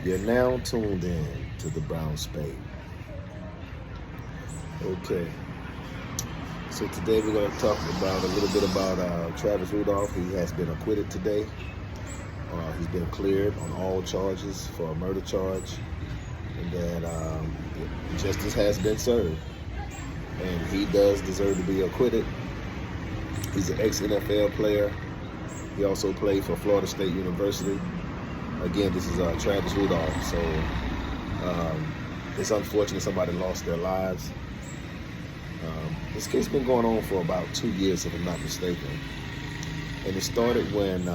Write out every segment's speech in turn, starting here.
You're now tuned in to the Brown Spade. Okay. So today we're going to talk about a little bit about Travis Rudolph. He has been acquitted today. He's been cleared on all charges for a murder charge, and that justice has been served. And he does deserve to be acquitted. He's an ex-NFL player. He also played for Florida State University. Again, this is Travis Rudolph. So it's unfortunate somebody lost their lives. This case has been going on for about 2 years, if I'm not mistaken. And it started when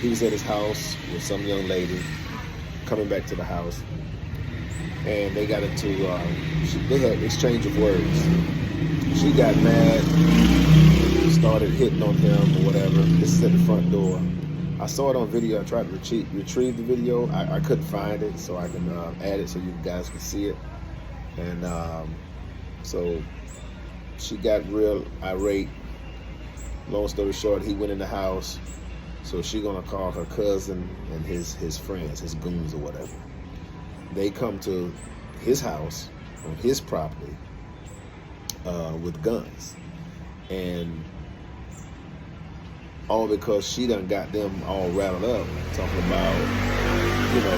he was at his house with some young lady coming back to the house. And they got into, they had an exchange of words. She got mad, started hitting on him or whatever. This is at the front door. I saw it on video. I tried to retrieve the video. I couldn't find it, so I can add it so you guys can see it. And so she got real irate. Long story short, he went in the house. So she's gonna call her cousin and his friends, his goons or whatever. They come to his house on his property with guns, and all because she done got them all rattled up, talking about,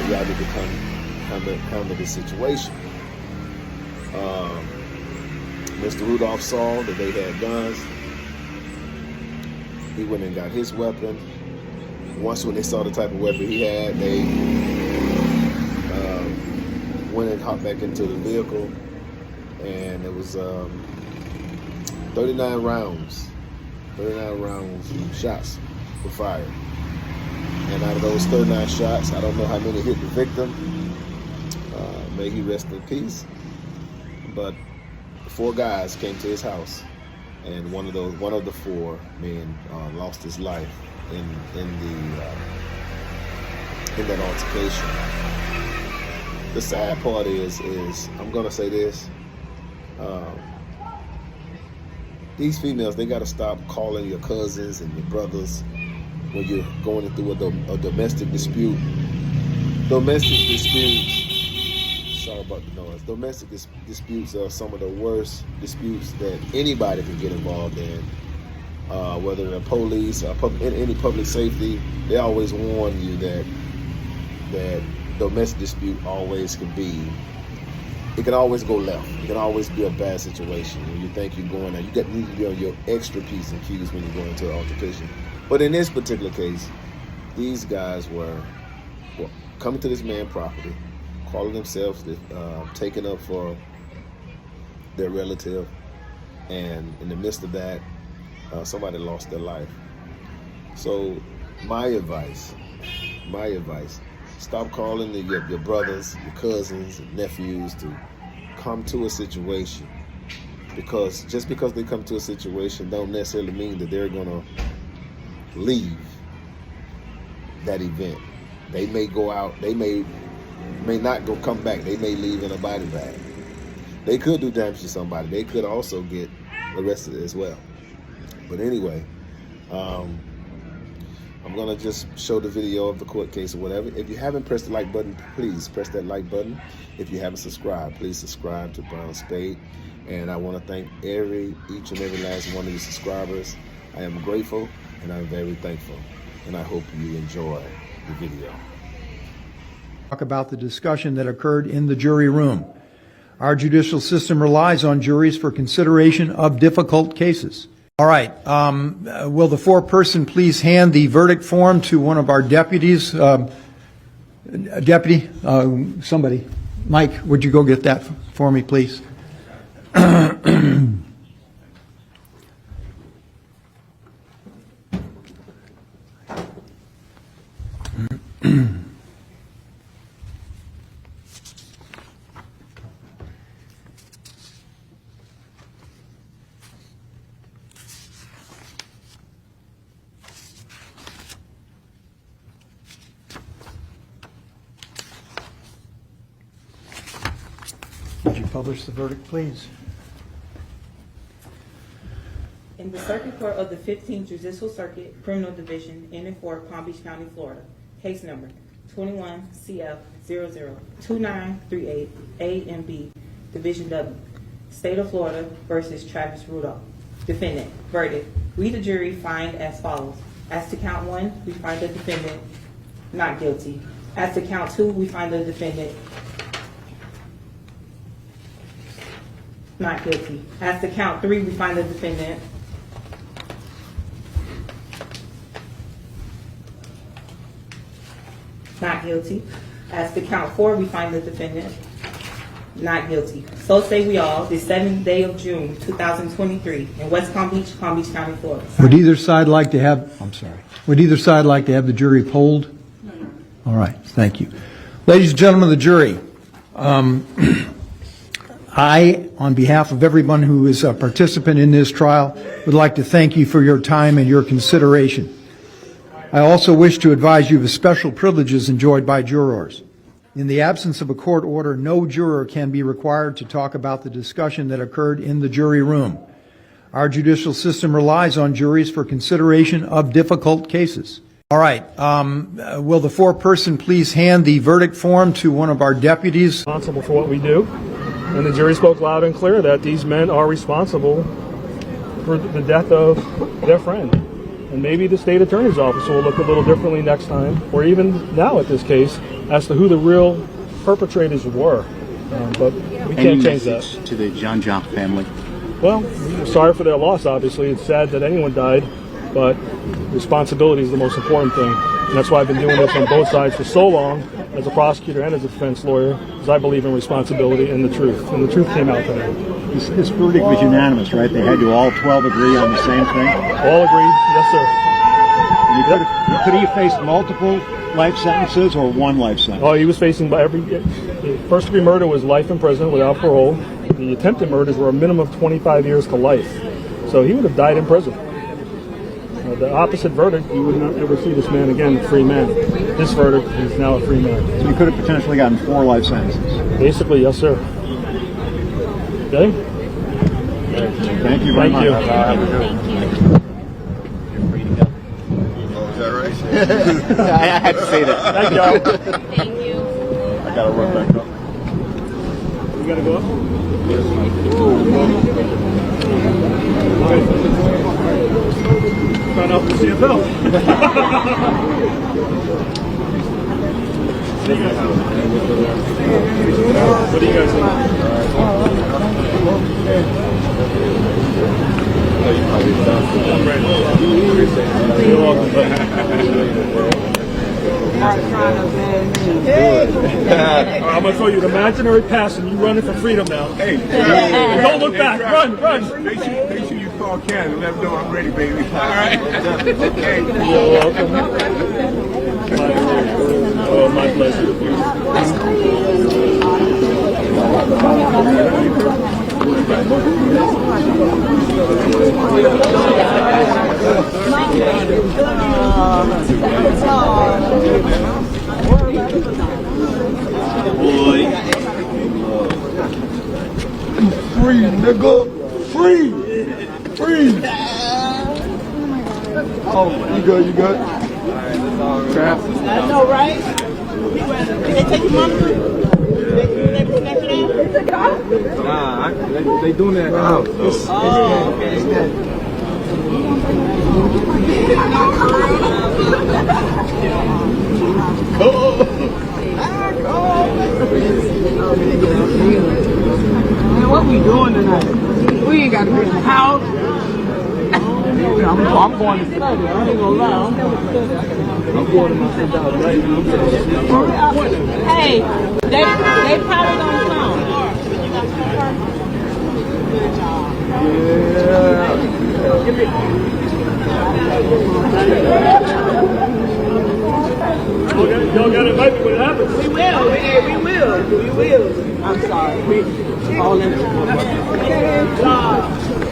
y'all need to handle the situation. Mr. Rudolph saw that they had guns. He went and got his weapon. Once when they saw the type of weapon he had, they went and hopped back into the vehicle, and it was 39 rounds shots were fired. And out of those 39 shots, I don't know how many hit the victim. May he rest in peace. But 4 guys came to his house, and one of the 4 men lost his life in that altercation. The sad part is I'm gonna say this. These females, they gotta stop calling your cousins and your brothers when you're going through a domestic dispute. Domestic disputes. Sorry about the noise. Domestic disputes are some of the worst disputes that anybody can get involved in. Whether the police or any public safety, they always warn you that domestic dispute always can always go left. It can always be a bad situation when you think you're going out. You need to be on your extra P's and Q's when you go into an altercation. But in this particular case, these guys were coming to this man's property, calling themselves taking up for their relative, and in the midst of that, somebody lost their life. So my advice, stop calling your brothers, your cousins, and nephews to come to a situation, because just because they come to a situation don't necessarily mean that they're gonna leave that event. They may go out, they may not come back, they may leave in a body bag. They could do damage to somebody. They could also get arrested as well. But anyway, I'm gonna just show the video of the court case or whatever. If you haven't pressed the like button, please press that like button. If you haven't subscribed, please subscribe to Brown Spade. And I want to thank each and every last one of you subscribers. I am grateful and I'm very thankful. And I hope you enjoy the video. Talk about the discussion that occurred in the jury room. Our judicial system relies on juries for consideration of difficult cases. All right. Will the foreperson please hand the verdict form to one of our deputies? Deputy, somebody. Mike, would you go get that for me, please? Would you publish the verdict, please? In the Circuit Court of the 15th Judicial Circuit, Criminal Division, in and for Palm Beach County, Florida, case number 21 CF 002938 A and B, Division W, State of Florida versus Travis Rudolph. Defendant. Verdict. We, the jury, find as follows. As to count 1, we find the defendant not guilty. As to count 2, we find the defendant not guilty. As to count 3, we find the defendant not guilty. As to count 4, we find the defendant not guilty. So say we all, the 7th day of June, 2023, in West Palm Beach County, Florida. Would either side like to have, would either side like to have the jury polled? All right, thank you. Ladies and gentlemen of the jury, I, on behalf of everyone who is a participant in this trial, would like to thank you for your time and your consideration. I also wish to advise you of the special privileges enjoyed by jurors. In the absence of a court order, no juror can be required to talk about the discussion that occurred in the jury room. Our judicial system relies on juries for consideration of difficult cases. All right, will the foreperson please hand the verdict form to one of our deputies? Responsible for what we do, and the jury spoke loud and clear that these men are responsible for the death of their friend. And maybe the state attorney's office will look a little differently next time, or even now at this case, as to who the real perpetrators were. But we can't change that. To the John Jump family? Well, we're sorry for their loss, obviously. It's sad that anyone died, but responsibility is the most important thing. And that's why I've been doing this on both sides for so long, as a prosecutor and as a defense lawyer, because I believe in responsibility and the truth. And the truth came out today. This verdict was unanimous, right? They had to all 12 agree on the same thing? All agreed, yes, sir. And could he have faced multiple life sentences or one life sentence? Oh, he was facing first degree murder was life in prison without parole. The attempted murders were a minimum of 25 years to life. So he would have died in prison. The opposite verdict, you would not ever see this man again a free man. This verdict, he's now a free man. So you could have potentially gotten 4 life sentences? Basically, yes, sir. Okay? Thank you very much. I had to say that. Thank you. Thank you. I gotta run back up. You gotta go up? Trying out the CFL. What do you guys think? You're welcome. I'm gonna throw you an imaginary pass and you running for freedom now. Hey, and don't look back. Run. Make sure you call Ken and let him know I'm ready, baby. All right. Okay. You're welcome. Oh, my pleasure. Free, nigga. Free. Oh, you good? Crap. I know, right? Did they take your monitor? They connect it out? Nah, they doing that out. Oh, okay. Man, what we doing tonight? We ain't got to be in the house. I'm going to study. I ain't gonna lie. I'm going to my sit down right now. Hey, they probably gonna come. Y'all got it right when it happens. We will. I'm sorry. We all in it.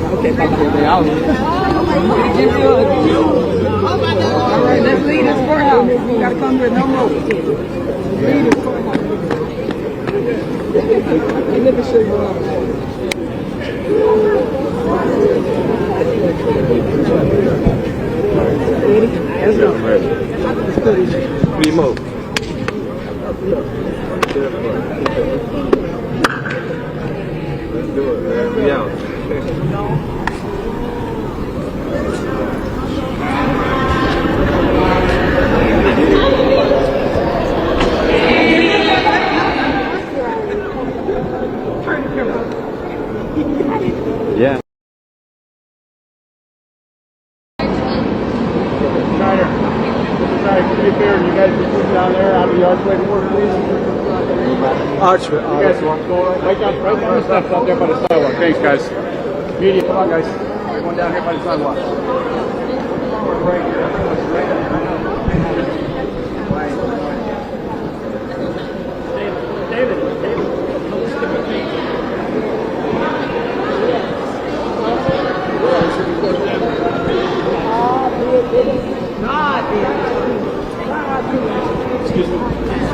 Okay, bye-bye. All right, let's leave this courthouse. We gotta come here no more. Leave this courthouse. Hey, let me show you around. Ready? Let's go. Let's go. Remote. Let's do it, man. We out. Yeah. Schneider, can you be fair? You guys can put down there out of the archway for please. Archway. You guys want to go right down the steps out there by the sidewalk. Thanks, guys. Media, come on, guys. We're going down here by the sidewalk. Right here. David. Excuse me.